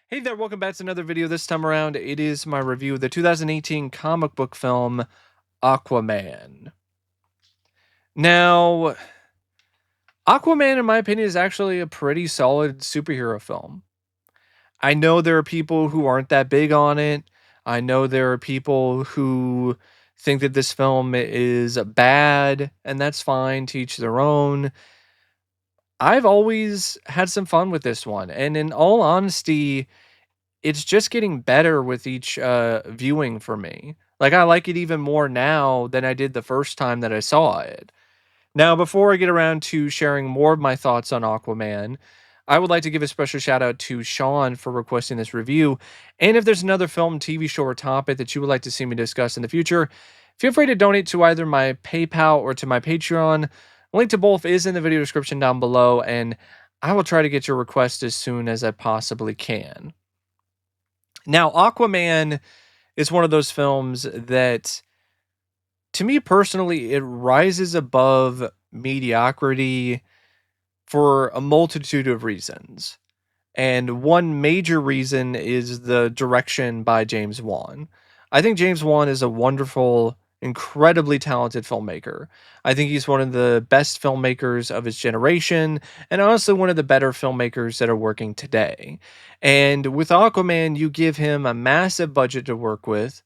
Hey there, welcome back to another video. This time around, it is my review of the 2018 comic book film Aquaman. Now, Aquaman, in my opinion, is actually a pretty solid superhero film. I know there are people who aren't that big on it. I know there are people who think that this film is bad, and that's fine, to each their own. I've always had some fun with this one, and in all honesty, it's just getting better with each, viewing for me. Like, I like it even more now than I did the first time that I saw it. Now, before I get around to sharing more of my thoughts on Aquaman, I would like to give a special shout out to Sean for requesting this review. And if there's another film, TV show, or topic that you would like to see me discuss in the future, feel free to donate to either my PayPal or to my Patreon. Link to both is in the video description down below, and I will try to get your request as soon as I possibly can. Now, Aquaman is one of those films that, to me personally, it rises above mediocrity for a multitude of reasons. And one major reason is the direction by James Wan. I think James Wan is a wonderful, incredibly talented filmmaker. I think he's one of the best filmmakers of his generation, and honestly, one of the better filmmakers that are working today. And with Aquaman, you give him a massive budget to work with,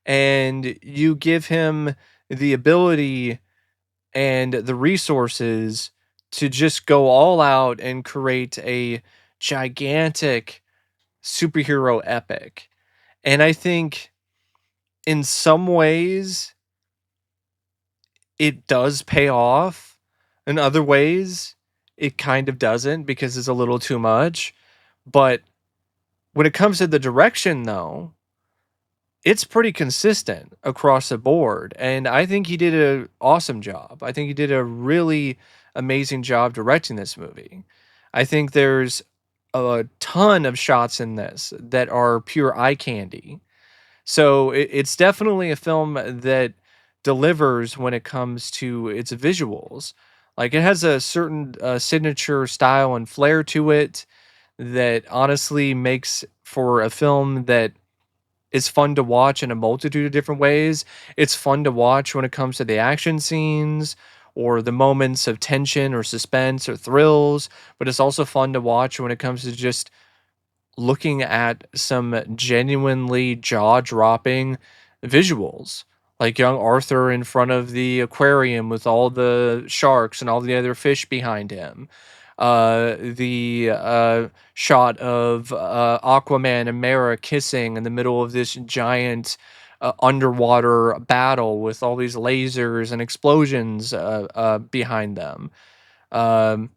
and you give him the ability and the resources to just go all out and create a gigantic superhero epic. And I think in some ways it does pay off. In other ways, it kind of doesn't because it's a little too much. But when it comes to the direction, though, it's pretty consistent across the board. And I think he did an awesome job. I think he did a really amazing job directing this movie. I think there's a ton of shots in this that are pure eye candy. So it's definitely a film that delivers when it comes to its visuals. Like, it has a certain signature style and flair to it that honestly makes for a film that is fun to watch in a multitude of different ways. It's fun to watch when it comes to the action scenes or the moments of tension or suspense or thrills, but it's also fun to watch when it comes to just looking at some genuinely jaw-dropping visuals, like young Arthur in front of the aquarium with all the sharks and all the other fish behind him. The shot of Aquaman and Mera kissing in the middle of this giant underwater battle with all these lasers and explosions behind them. Um,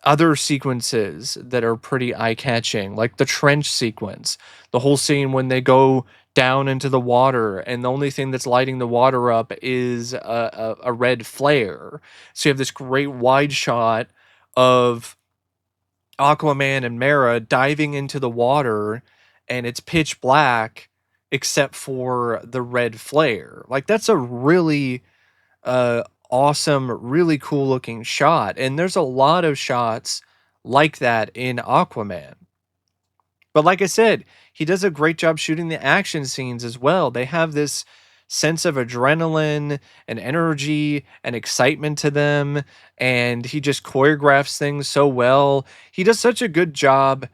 Other sequences that are pretty eye-catching, like the trench sequence, the whole scene when they go down into the water and the only thing that's lighting the water up is a red flare. So you have this great wide shot of Aquaman and Mera diving into the water, and it's pitch black except for the red flare. Like, that's a really awesome, really cool looking shot. And there's a lot of shots like that in Aquaman. But like I said, he does a great job shooting the action scenes as well. They have this sense of adrenaline and energy and excitement to them. And he just choreographs things so well. He does such a good job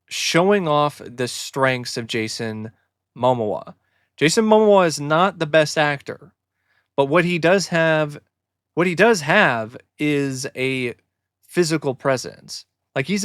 showing off the strengths of Jason Momoa. Jason Momoa is not the best actor, but what he does have is a physical presence. Like, he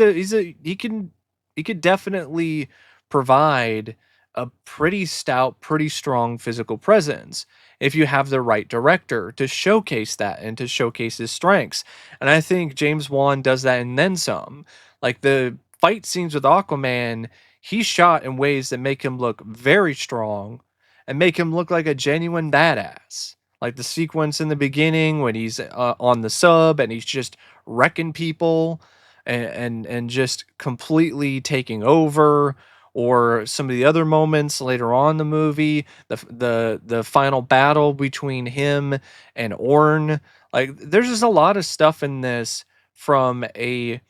could definitely provide a pretty stout, pretty strong physical presence if you have the right director to showcase that and to showcase his strengths. And I think James Wan does that and then some. Like, the fight scenes with Aquaman, he shot in ways that make him look very strong and make him look like a genuine badass. Like the sequence in the beginning when he's on the sub and he's just wrecking people and just completely taking over, or some of the other moments later on in the movie, the final battle between him and Orn. Like, there's just a lot of stuff in this from a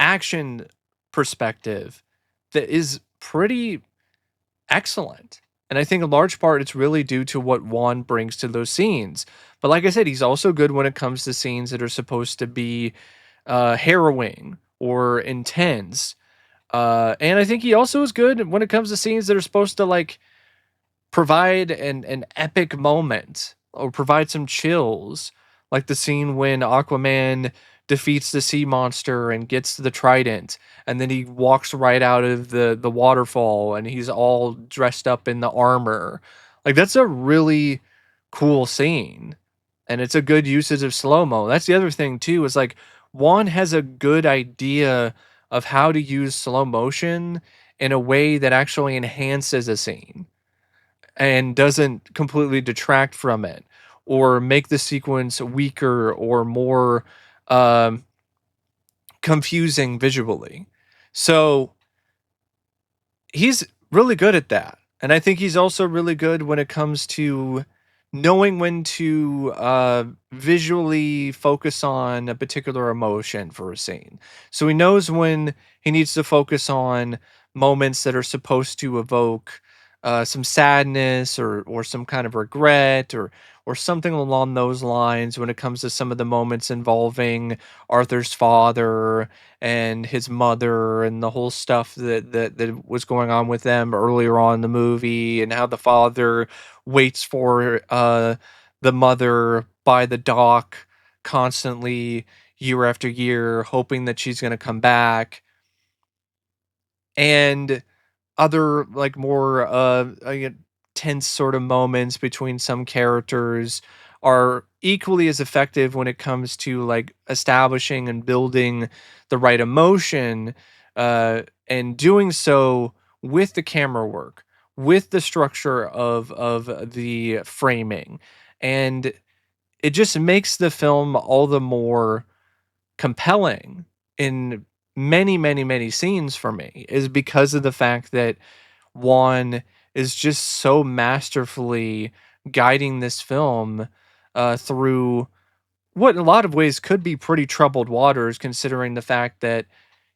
action perspective that is pretty excellent. And I think in large part it's really due to what Juan brings to those scenes. But like I said, he's also good when it comes to scenes that are supposed to be harrowing or intense. And I think he also is good when it comes to scenes that are supposed to like provide an epic moment or provide some chills, like the scene when Aquaman defeats the sea monster and gets the trident, and then he walks right out of the waterfall and he's all dressed up in the armor. Like that's a really cool scene. And it's a good usage of slow-mo. That's the other thing too, is like Juan has a good idea of how to use slow motion in a way that actually enhances a scene and doesn't completely detract from it or make the sequence weaker or more um, confusing visually. So he's really good at that. And I think he's also really good when it comes to knowing when to visually focus on a particular emotion for a scene. So he knows when he needs to focus on moments that are supposed to evoke some sadness or some kind of regret or something along those lines when it comes to some of the moments involving Arthur's father and his mother and the whole stuff that was going on with them earlier on in the movie and how the father waits for the mother by the dock constantly year after year hoping that she's going to come back, and other like more tense sort of moments between some characters are equally as effective when it comes to like establishing and building the right emotion, and doing so with the camera work, with the structure of the framing, and it just makes the film all the more compelling in many scenes for me, is because of the fact that Juan is just so masterfully guiding this film through what in a lot of ways could be pretty troubled waters, considering the fact that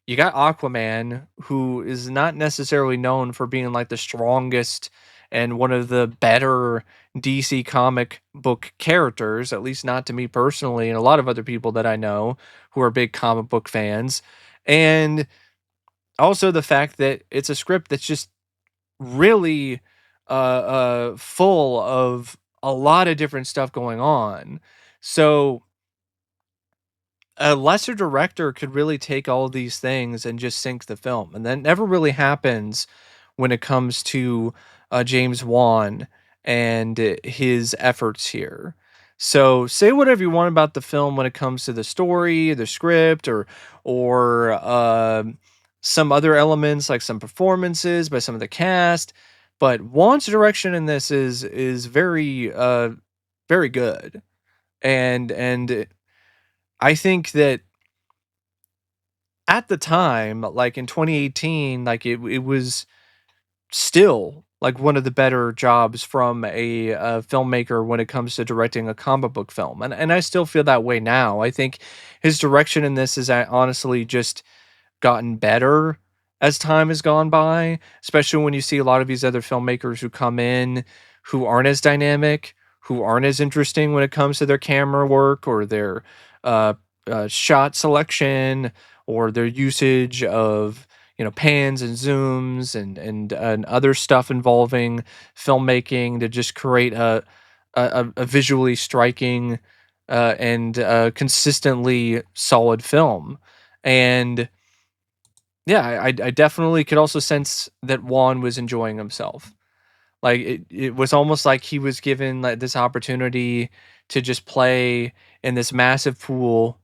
you got Aquaman, who is not necessarily known for being like the strongest and one of the better DC comic book characters, at least not to me personally, and a lot of other people that I know who are big comic book fans. And also the fact that it's a script that's just really full of a lot of different stuff going on. So a lesser director could really take all these things and just sync the film, and that never really happens when it comes to James Wan and his efforts here. So say whatever you want about the film when it comes to the story, the script, or some other elements like some performances by some of the cast, but Wan's direction in this is very very good, and I think that at the time, like in 2018, like it was still like one of the better jobs from a filmmaker when it comes to directing a comic book film, and I still feel that way now. I think his direction in this is honestly just gotten better as time has gone by, especially when you see a lot of these other filmmakers who come in who aren't as dynamic, who aren't as interesting when it comes to their camera work or their uh, shot selection or their usage of pans and zooms and other stuff involving filmmaking to just create a visually striking and consistently solid film. And yeah, I definitely could also sense that Juan was enjoying himself. Like it was almost like he was given like this opportunity to just play in this massive pool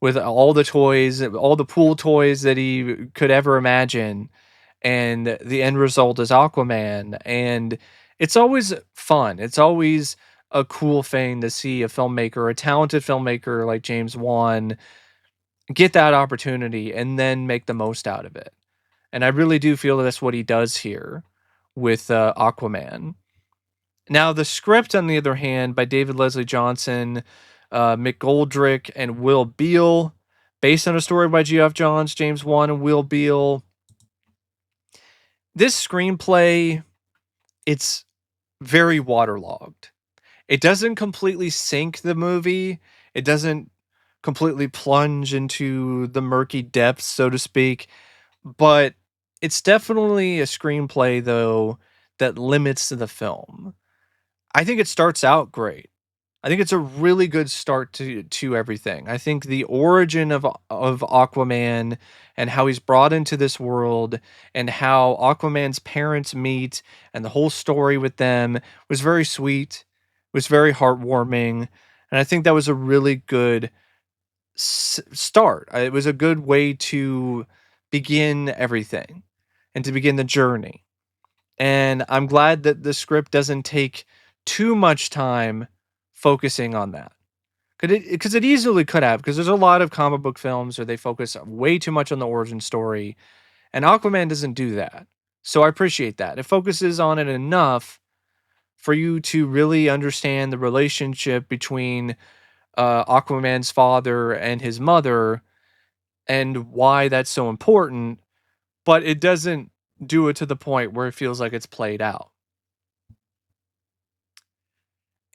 with all the toys, all the pool toys that he could ever imagine, and the end result is Aquaman. And it's always fun. It's always a cool thing to see a filmmaker, a talented filmmaker like James Wan, get that opportunity and then make the most out of it. And I really do feel that's what he does here with Aquaman. Now, the script, on the other hand, by David Leslie Johnson, Mick Goldrick, and Will Beall, based on a story by Geoff Johns, James Wan, and Will Beall. This screenplay, it's very waterlogged. It doesn't completely sink the movie. It doesn't completely plunge into the murky depths, so to speak. But it's definitely a screenplay, though, that limits the film. I think it starts out great. I think it's a really good start to everything. I think the origin of Aquaman and how he's brought into this world and how Aquaman's parents meet and the whole story with them was very sweet, was very heartwarming, and I think that was a really good start. It was a good way to begin everything and to begin the journey. And I'm glad that the script doesn't take too much time focusing on that. Because it easily could have, because there's a lot of comic book films where they focus way too much on the origin story, and Aquaman doesn't do that. So I appreciate that. It focuses on it enough for you to really understand the relationship between Aquaman's father and his mother and why that's so important, but it doesn't do it to the point where it feels like it's played out.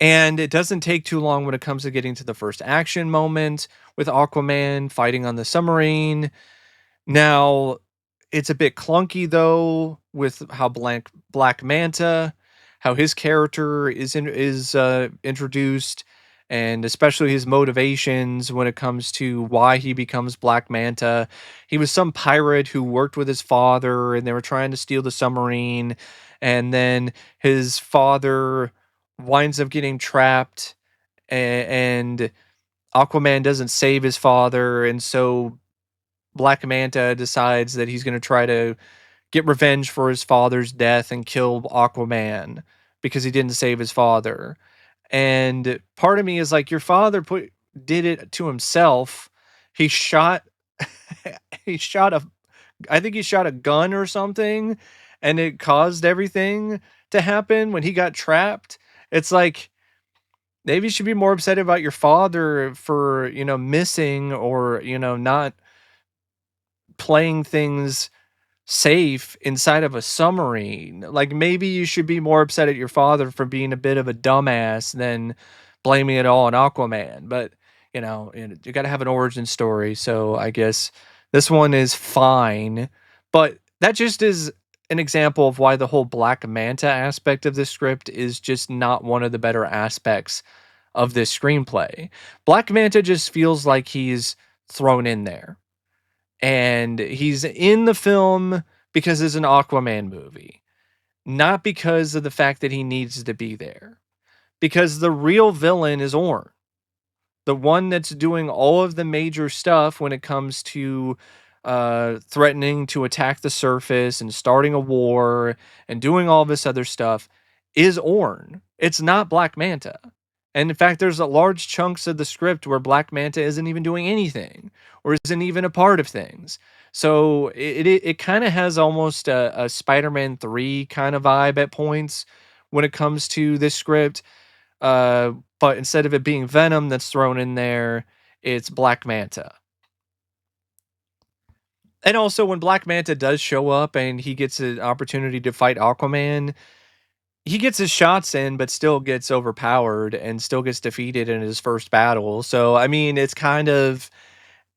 And it doesn't take too long when it comes to getting to the first action moment with Aquaman fighting on the submarine. Now, it's a bit clunky though with how Black Manta, how his character is introduced, and especially his motivations when it comes to why he becomes Black Manta. He was some pirate who worked with his father, and they were trying to steal the submarine, and then his father winds up getting trapped, and Aquaman doesn't save his father, and so Black Manta decides that he's going to try to get revenge for his father's death and kill Aquaman because he didn't save his father. And part of me is like, your father did it to himself. He shot he shot a I think he shot a gun or something, and it caused everything to happen when he got trapped. It's like, maybe you should be more upset about your father for, missing, or, not playing things safe inside of a submarine. Like, maybe you should be more upset at your father for being a bit of a dumbass than blaming it all on Aquaman. But, you got to have an origin story. So I guess this one is fine. But that just is an example of why the whole Black Manta aspect of this script is just not one of the better aspects of this screenplay. Black Manta just feels like he's thrown in there, and he's in the film because it's an Aquaman movie, not because of the fact that he needs to be there. Because the real villain is Orn, the one that's doing all of the major stuff when it comes to threatening to attack the surface and starting a war and doing all this other stuff, is Orn. It's not Black Manta. And in fact, there's a large chunks of the script where Black Manta isn't even doing anything or isn't even a part of things. So it kind of has almost a Spider-Man 3 kind of vibe at points when it comes to this script. But instead of it being Venom that's thrown in there, it's Black Manta. And also, when Black Manta does show up and he gets an opportunity to fight Aquaman, he gets his shots in, but still gets overpowered and still gets defeated in his first battle. So, I mean, it's kind of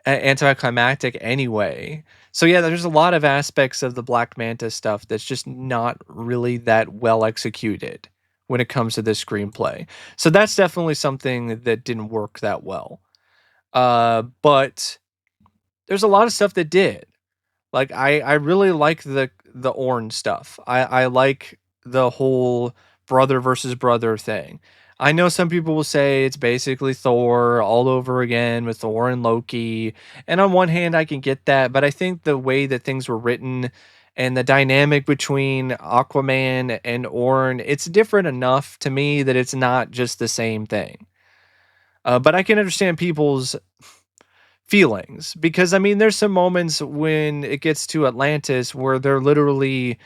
anticlimactic anyway. So, yeah, there's a lot of aspects of the Black Manta stuff that's just not really that well executed when it comes to this screenplay. So, that's definitely something that didn't work that well. But there's a lot of stuff that did. Like, I really like the orange stuff. I like the whole brother versus brother thing. I know some people will say it's basically Thor all over again with Thor and Loki. And on one hand, I can get that, but I think the way that things were written and the dynamic between Aquaman and Orn, it's different enough to me that it's not just the same thing. But I can understand people's feelings, because I mean, there's some moments when it gets to Atlantis where they're literally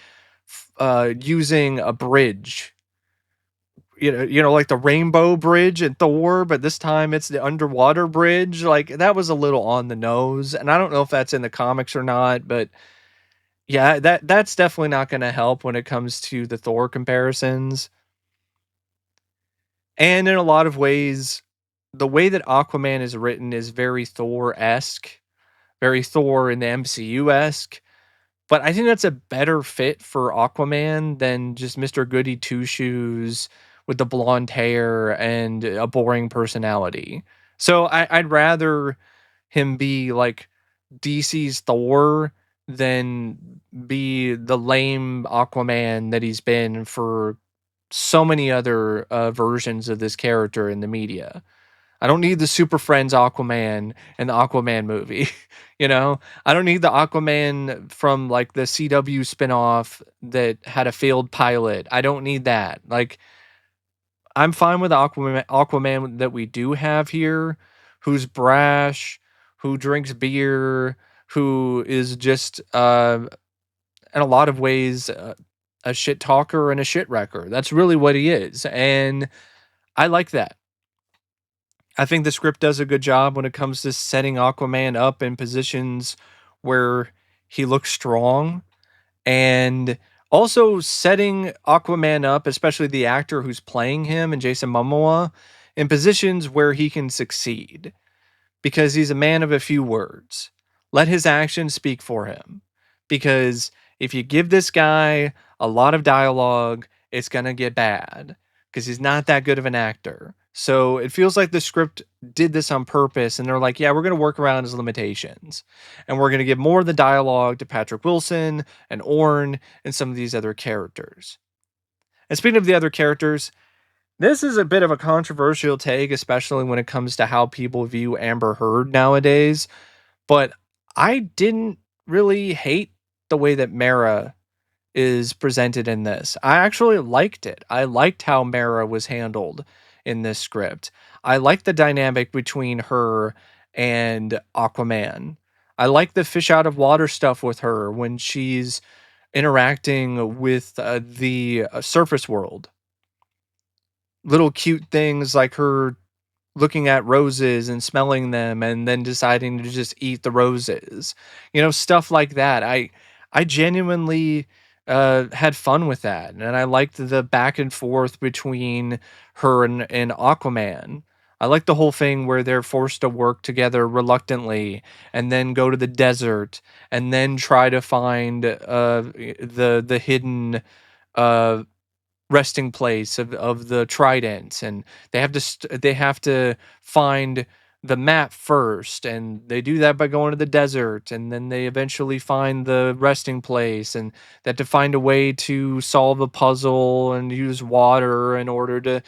using a bridge like the Rainbow Bridge in Thor, but this time it's the underwater bridge. Like that was a little on the nose, and I don't know if that's in the comics or not, but yeah, that's definitely not going to help when it comes to the Thor comparisons. And in a lot of ways, the way that Aquaman is written is very Thor-esque, very Thor in the MCU-esque. But I think that's a better fit for Aquaman than just Mr. Goody Two Shoes with the blonde hair and a boring personality. So I'd rather him be like DC's Thor than be the lame Aquaman that he's been for so many other versions of this character in the media. I don't need the Super Friends Aquaman in the Aquaman movie. I don't need the Aquaman from like the CW spinoff that had a failed pilot. I don't need that. Like, I'm fine with the Aquaman that we do have here, who's brash, who drinks beer, who is just, in a lot of ways, a shit talker and a shit wrecker. That's really what he is. And I like that. I think the script does a good job when it comes to setting Aquaman up in positions where he looks strong and also setting Aquaman up, especially the actor who's playing him and Jason Momoa, in positions where he can succeed because he's a man of a few words. Let his actions speak for him. Because if you give this guy a lot of dialogue, it's going to get bad because he's not that good of an actor. So it feels like the script did this on purpose and they're like, yeah, we're going to work around his limitations. And we're going to give more of the dialogue to Patrick Wilson and Orn and some of these other characters. And speaking of the other characters, this is a bit of a controversial take, especially when it comes to how people view Amber Heard nowadays. But I didn't really hate the way that Mara is presented in this. I actually liked it. I liked how Mara was handled in this script. I liked the dynamic between her and Aquaman. I like the fish out of water stuff with her when she's interacting with the surface world. Little cute things like her looking at roses and smelling them and then deciding to just eat the roses. Stuff like that. I genuinely had fun with that. And I liked the back and forth between her and Aquaman. I like the whole thing where they're forced to work together reluctantly and then go to the desert and then try to find the hidden uh resting place of the trident, and they have to find the map first, and they do that by going to the desert, and then they eventually find the resting place, and they have to find a way to solve a puzzle and use water in order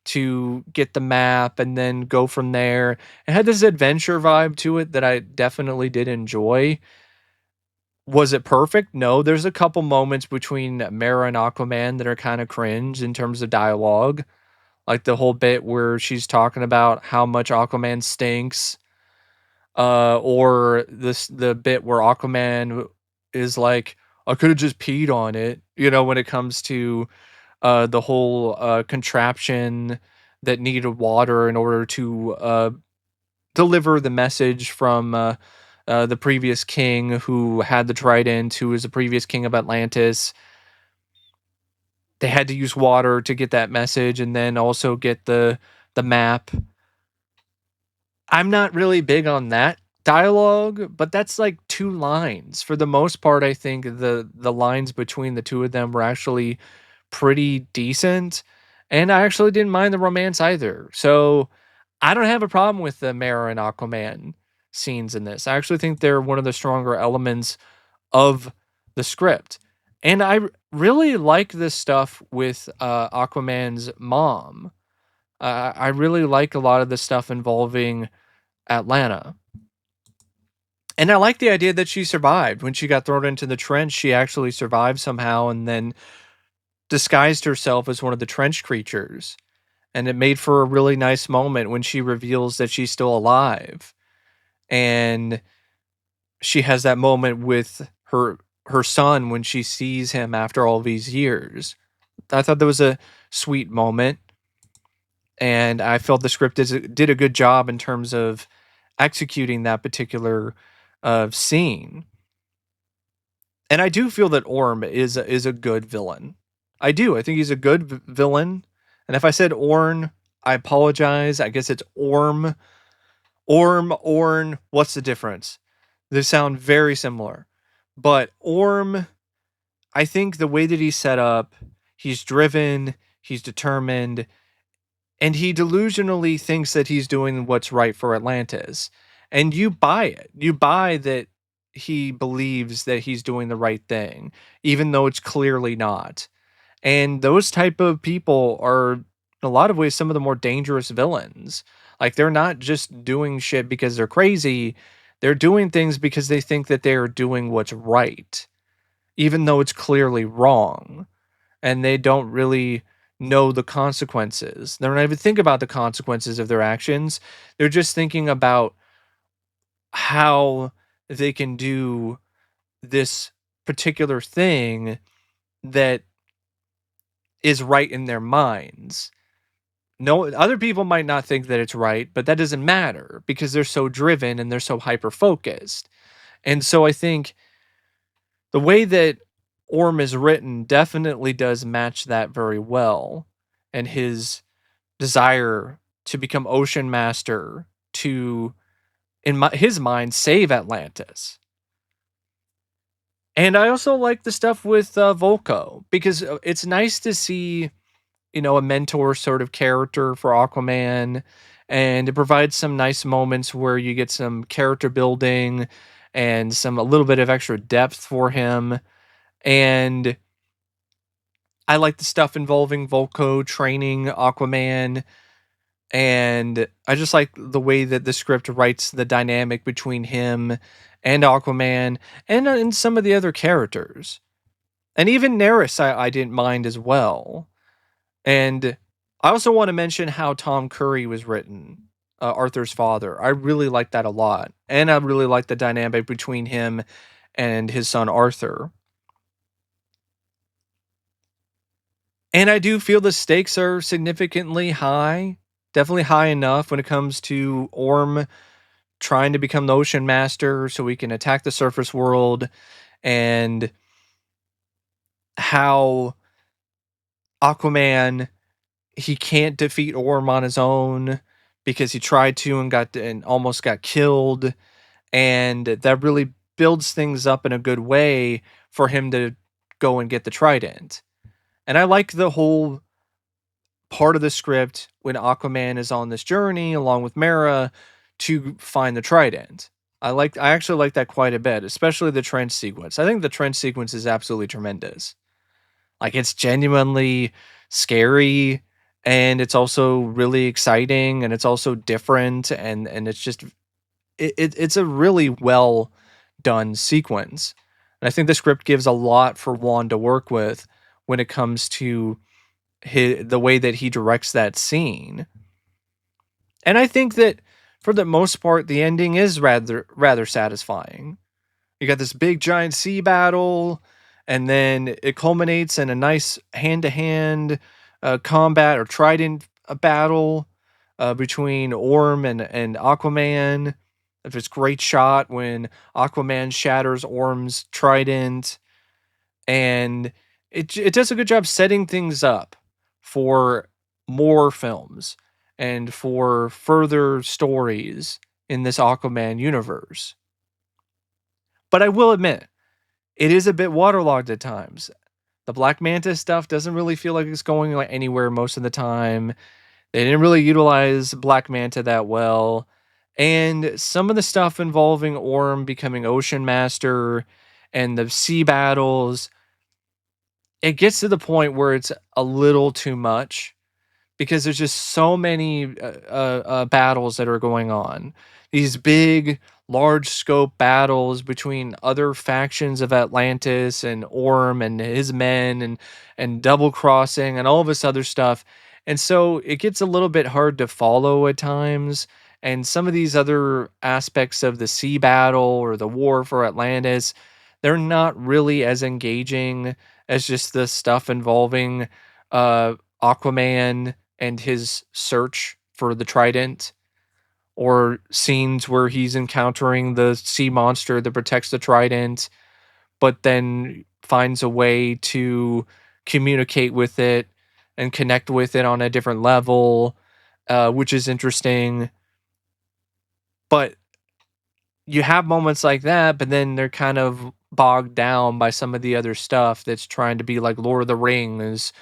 to get the map and then go from there. It had this adventure vibe to it that I definitely did enjoy. Was it perfect? No, there's a couple moments between Mera and Aquaman that are kind of cringe in terms of dialogue. Like the whole bit where she's talking about how much Aquaman stinks. Or the bit where Aquaman is like, I could have just peed on it, when it comes to the whole contraption that needed water in order to deliver the message from the previous king who had the trident, who was the previous king of Atlantis. They had to use water to get that message and then also get the map. I'm not really big on that dialogue, but that's like two lines. For the most part, I think the lines between the two of them were actually pretty decent, and I actually didn't mind the romance either. So I don't have a problem with the Mera and Aquaman scenes in this. I actually think they're one of the stronger elements of the script. And really like this stuff with Aquaman's mom. I really like a lot of the stuff involving Atlanta. And I like the idea that she survived. When she got thrown into the trench, she actually survived somehow and then disguised herself as one of the trench creatures. And it made for a really nice moment when she reveals that she's still alive. And she has that moment with her son when she sees him after all these years. I thought that was a sweet moment. and I felt the script did a good job in terms of executing that particular scene. And I do feel that Orm is a good villain. I do. I think he's a good villain. And if I said Orn, I apologize. I guess it's Orm. Orn. What's the difference? They sound very similar. But Orm, I think the way that he's set up, he's driven, he's determined, and he delusionally thinks that he's doing what's right for Atlantis. And you buy it. You buy that he believes that he's doing the right thing, even though it's clearly not. And those type of people are, in a lot of ways, some of the more dangerous villains. Like, they're not just doing shit because they're crazy. They're doing things because they think that they're doing what's right, even though it's clearly wrong, and they don't really know the consequences. They don't even think about the consequences of their actions. They're just thinking about how they can do this particular thing that is right in their minds. No, other people might not think that it's right, but that doesn't matter because they're so driven and they're so hyper focused. And so I think the way that Orm is written definitely does match that very well. And his desire to become ocean master to, his mind, save Atlantis. And I also like the stuff with Volko because it's nice to see, a mentor sort of character for Aquaman, and it provides some nice moments where you get some character building and a little bit of extra depth for him. And I like the stuff involving Volko training Aquaman, and I just like the way that the script writes the dynamic between him and Aquaman and some of the other characters. And even Neris I didn't mind as well. And I also want to mention how Tom Curry was written, Arthur's father. I really like that a lot. And I really like the dynamic between him and his son Arthur. And I do feel the stakes are significantly high, definitely high enough when it comes to Orm trying to become the ocean master so we can attack the surface world, and how Aquaman, he can't defeat Orm on his own because he tried to and almost got killed, and that really builds things up in a good way for him to go and get the trident. And I like the whole part of the script when Aquaman is on this journey along with Mera to find the trident. I actually like that quite a bit, especially the trench sequence. I think the trench sequence is absolutely tremendous. Like, it's genuinely scary, and it's also really exciting, and it's also different, and it's just it's a really well done sequence. And I think the script gives a lot for Wan to work with when it comes to the way that he directs that scene. And I think that for the most part, the ending is rather satisfying. You got this big giant sea battle, and then it culminates in a nice hand to hand combat or trident battle between Orm and Aquaman. This great shot when Aquaman shatters Orm's trident, and it does a good job setting things up for more films and for further stories in this Aquaman universe. But I will admit, it is a bit waterlogged at times. The Black Manta stuff doesn't really feel like it's going like anywhere most of the time. They didn't really utilize Black Manta that well. And some of the stuff involving Orm becoming Ocean Master and the sea battles, it gets to the point where it's a little too much because there's just so many battles that are going on. These big, large scope battles between other factions of Atlantis and Orm and his men, and double crossing and all of this other stuff. And so it gets a little bit hard to follow at times. And some of these other aspects of the sea battle or the war for Atlantis, they're not really as engaging as just the stuff involving Aquaman and his search for the trident, or scenes where he's encountering the sea monster that protects the trident, but then finds a way to communicate with it and connect with it on a different level, which is interesting. But you have moments like that, but then they're kind of bogged down by some of the other stuff that's trying to be like Lord of the Rings,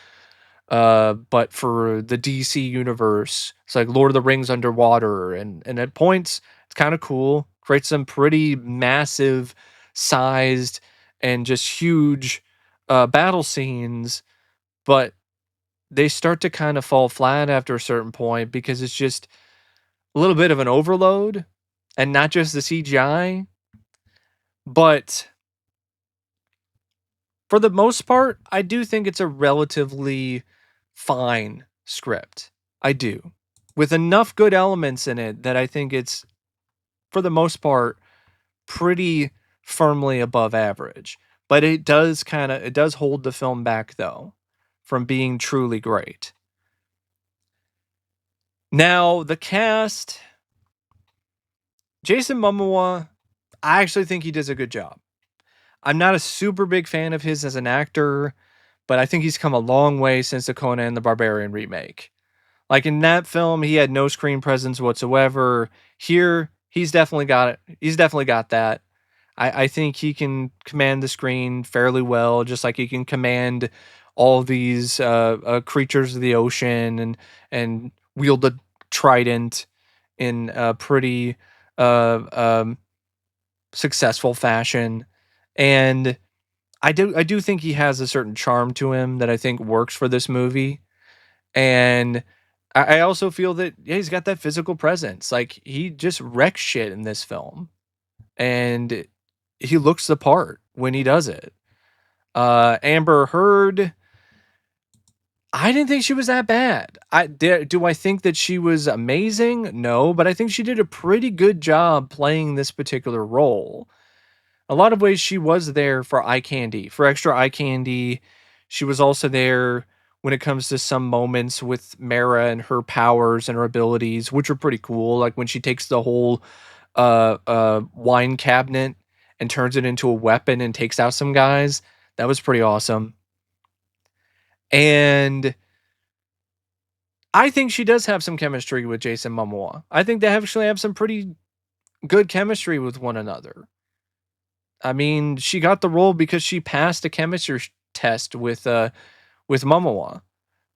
but for the DC universe. It's like Lord of the Rings underwater, and at points it's kind of cool. Creates some pretty massive sized and just huge battle scenes, but they start to kind of fall flat after a certain point because it's just a little bit of an overload, and not just the CGI, but for the most part, I do think it's a relatively fine script. I do. With enough good elements in it that I think it's, for the most part, pretty firmly above average. But it does hold the film back though from being truly great. Now, the cast, Jason Momoa, I actually think he does a good job. I'm not a super big fan of his as an actor, but I think he's come a long way since the Conan the Barbarian remake. Like in that film, he had no screen presence whatsoever. Here, he's definitely got it. He's definitely got that. I think he can command the screen fairly well, just like he can command all these creatures of the ocean and wield the trident in a pretty uh, um, successful fashion. And I do think he has a certain charm to him that I think works for this movie. And I also feel that, yeah, he's got that physical presence. Like he just wrecks shit in this film, and he looks the part when he does it. Amber Heard, I didn't think she was that bad. Do I think that she was amazing? No, but I think she did a pretty good job playing this particular role. A lot of ways she was there for eye candy, for extra eye candy. She was also there when it comes to some moments with Mara and her powers and her abilities, which are pretty cool. Like when she takes the whole wine cabinet and turns it into a weapon and takes out some guys. That was pretty awesome. And I think she does have some chemistry with Jason Momoa. I think they actually have some pretty good chemistry with one another. I mean, she got the role because she passed a chemistry test with Momoa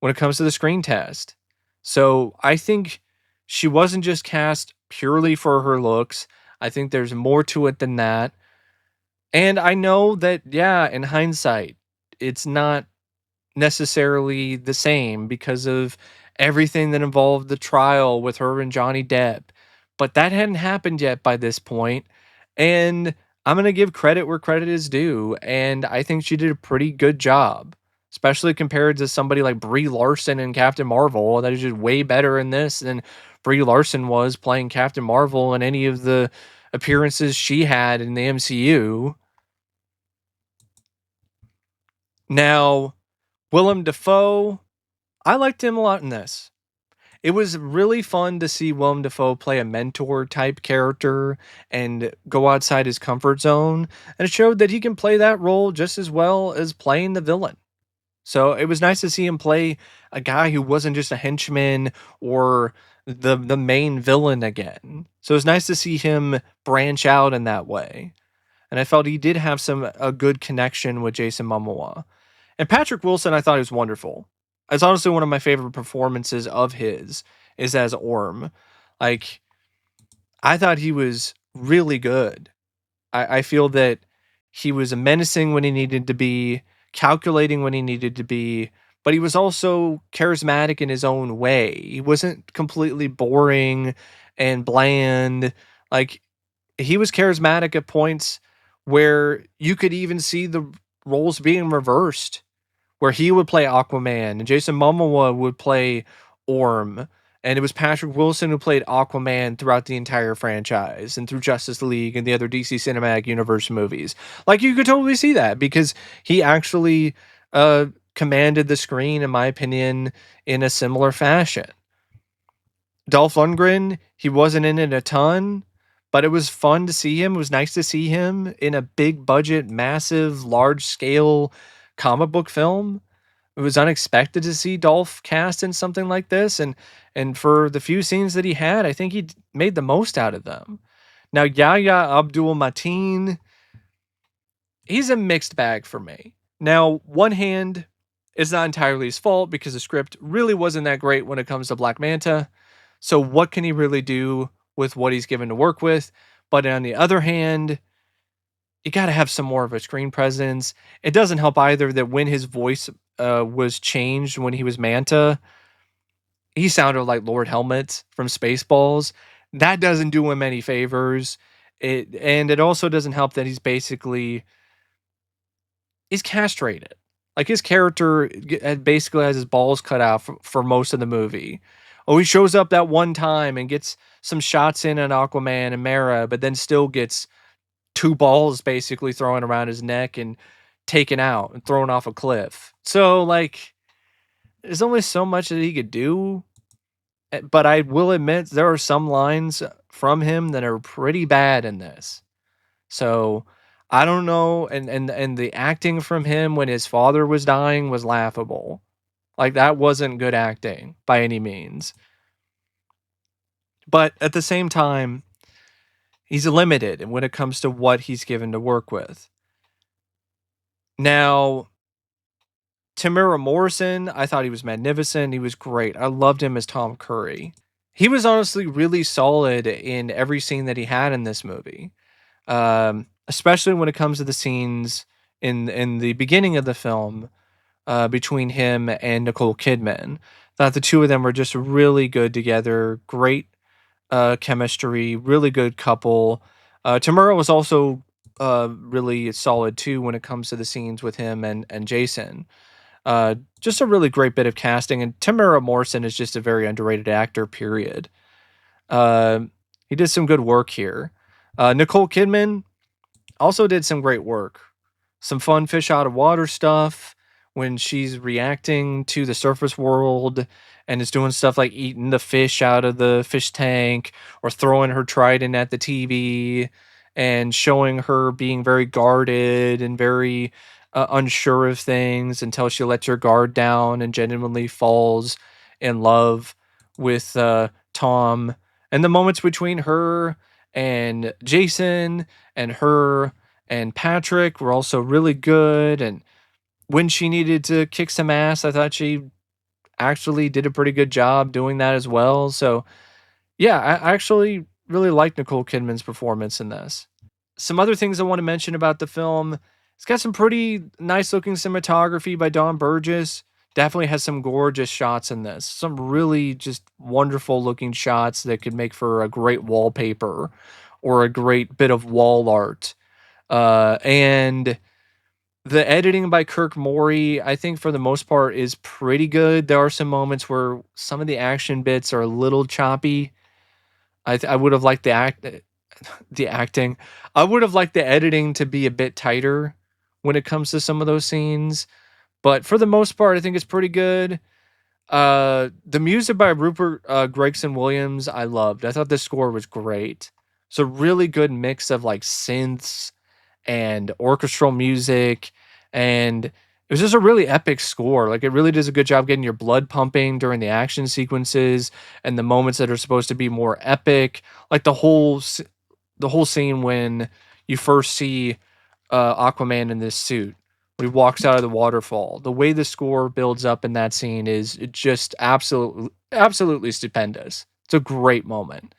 when it comes to the screen test. So I think she wasn't just cast purely for her looks. I think there's more to it than that. And I know that, yeah, in hindsight, it's not necessarily the same because of everything that involved the trial with her and Johnny Depp. But that hadn't happened yet by this point, and I'm going to give credit where credit is due, and I think she did a pretty good job, especially compared to somebody like Brie Larson in Captain Marvel that is just way better in this than Brie Larson was playing Captain Marvel in any of the appearances she had in the MCU. Now, Willem Dafoe, I liked him a lot in this. It was really fun to see Willem Dafoe play a mentor type character and go outside his comfort zone. And it showed that he can play that role just as well as playing the villain. So it was nice to see him play a guy who wasn't just a henchman or the main villain again. So it was nice to see him branch out in that way. And I felt he did have a good connection with Jason Momoa. And Patrick Wilson, I thought he was wonderful. It's honestly one of my favorite performances of his is as Orm. Like, I thought he was really good. I feel that he was menacing when he needed to be, calculating when he needed to be, but he was also charismatic in his own way. He wasn't completely boring and bland. Like, he was charismatic at points where you could even see the roles being reversed, where he would play Aquaman and Jason Momoa would play Orm. And it was Patrick Wilson who played Aquaman throughout the entire franchise and through Justice League and the other DC Cinematic Universe movies. Like, you could totally see that because he actually commanded the screen, in my opinion, in a similar fashion. Dolph Lundgren, he wasn't in it a ton, but it was fun to see him. It was nice to see him in a big budget, massive, large scale comic book film. It was unexpected to see Dolph cast in something like this, and for the few scenes that he had, I think he made the most out of them. Now, Yahya Abdul-Mateen, he's a mixed bag for me. Now, one hand, it's not entirely his fault because the script really wasn't that great when it comes to Black Manta. So what can he really do with what he's given to work with? But on the other hand, you got to have some more of a screen presence. It doesn't help either that when his voice was changed when he was Manta, he sounded like Lord Helmet from Spaceballs. That doesn't do him any favors. It also doesn't help that he's castrated. Like his character basically has his balls cut out for most of the movie. Oh, he shows up that one time and gets some shots in on Aquaman and Mera, but then still gets two balls basically thrown around his neck and taken out and thrown off a cliff. So like, there's only so much that he could do. But I will admit there are some lines from him that are pretty bad in this. So I don't know, and the acting from him when his father was dying was laughable. Like that wasn't good acting by any means. But at the same time, he's limited when it comes to what he's given to work with. Now, Temura Morrison, I thought he was magnificent. He was great. I loved him as Tom Curry. He was honestly really solid in every scene that he had in this movie. Especially when it comes to the scenes in the beginning of the film between him and Nicole Kidman. Thought the two of them were just really good together. Great chemistry, really good couple. Tamura was also really solid too when it comes to the scenes with him and Jason. Just a really great bit of casting, and Temura Morrison is just a very underrated actor. Period. Uh, he did some good work here. Nicole Kidman also did some great work. Some fun fish out of water stuff when she's reacting to the surface world and is doing stuff like eating the fish out of the fish tank or throwing her trident at the TV and showing her being very guarded and very unsure of things until she lets her guard down and genuinely falls in love with Tom. And the moments between her and Jason and her and Patrick were also really good. And when she needed to kick some ass, I thought she actually did a pretty good job doing that as well. So, yeah, I actually really liked Nicole Kidman's performance in this. Some other things I want to mention about the film: it's got some pretty nice looking cinematography by Don Burgess. Definitely has some gorgeous shots in this. Some really just wonderful looking shots that could make for a great wallpaper or a great bit of wall art. And the editing by Kirk Morey, I think for the most part, is pretty good. There are some moments where some of the action bits are a little choppy. I would have liked the acting. I would have liked the editing to be a bit tighter when it comes to some of those scenes. But for the most part, I think it's pretty good. The music by Rupert Gregson Williams, I loved. I thought the score was great. It's a really good mix of like synths and orchestral music, and it was just a really epic score. Like it really does a good job getting your blood pumping during the action sequences and the moments that are supposed to be more epic, like the whole scene when you first see Aquaman in this suit when he walks out of the waterfall. The way the score builds up in that scene is just absolutely stupendous. It's a great moment,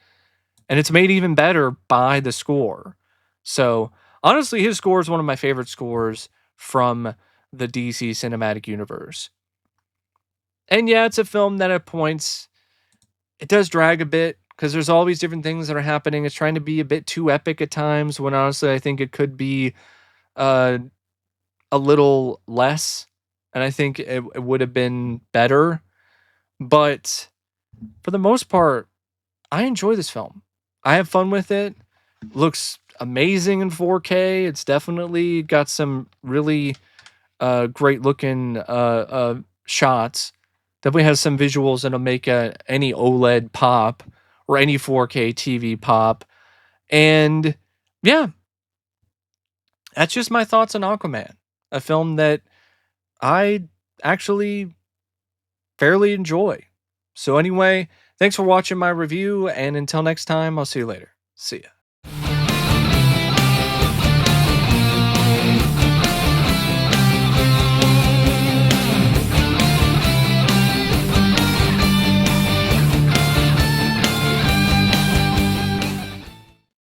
and it's made even better by the score. So honestly, his score is one of my favorite scores from the DC cinematic universe. And yeah, it's a film that at points it does drag a bit because there's all these different things that are happening. It's trying to be a bit too epic at times when honestly I think it could be uh, a little less, and I think it would have been better. But for the most part, I enjoy this film. I have fun with it. Looks amazing in 4K. It's definitely got some really great looking shots. Definitely has some visuals that'll make any OLED pop or any 4K TV pop. And yeah, that's just my thoughts on Aquaman, a film that I actually fairly enjoy. So, anyway, thanks for watching my review. And until next time, I'll see you later. See ya.